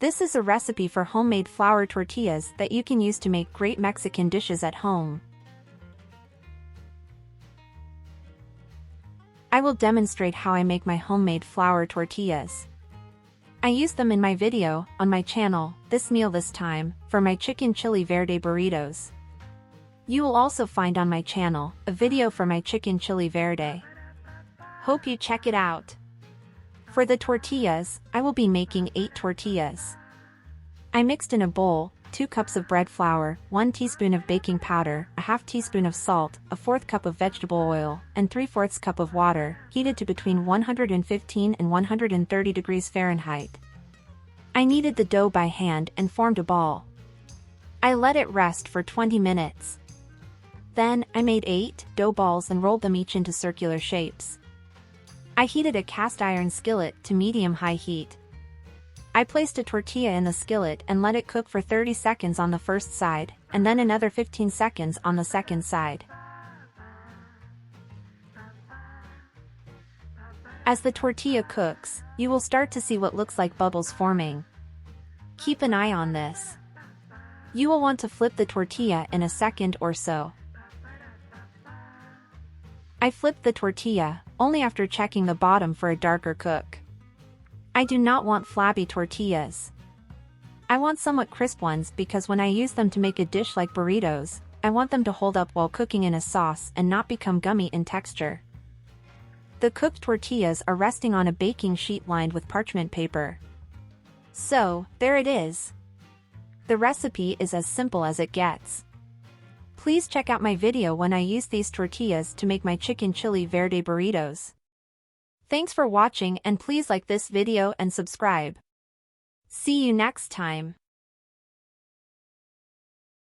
This is a recipe for homemade flour tortillas that you can use to make great Mexican dishes at home. I will demonstrate how I make my homemade flour tortillas. I used them in my video, on my channel, This Meal This Time, for my chicken chili verde burritos. You will also find on my channel, a video for my chicken chili verde. Hope you check it out. For the tortillas, I will be making 8 tortillas. I mixed in a bowl, 2 cups of bread flour, 1 teaspoon of baking powder, a half teaspoon of salt, a 1/4 cup of vegetable oil, and 3/4 cup of water, heated to between 115 and 130 degrees Fahrenheit. I kneaded the dough by hand and formed a ball. I let it rest for 20 minutes. Then, I made 8 dough balls and rolled them each into circular shapes. I heated a cast iron skillet to medium-high heat. I placed a tortilla in the skillet and let it cook for 30 seconds on the first side, and then another 15 seconds on the second side. As the tortilla cooks, you will start to see what looks like bubbles forming. Keep an eye on this. You will want to flip the tortilla in a second or so. I flipped the tortilla, only after checking the bottom for a darker cook. I do not want flabby tortillas. I want somewhat crisp ones because when I use them to make a dish like burritos, I want them to hold up while cooking in a sauce and not become gummy in texture. The cooked tortillas are resting on a baking sheet lined with parchment paper. So, there it is. The recipe is as simple as it gets. Please check out my video when I use these tortillas to make my chicken chili verde burritos. Thanks for watching and please like this video and subscribe. See you next time.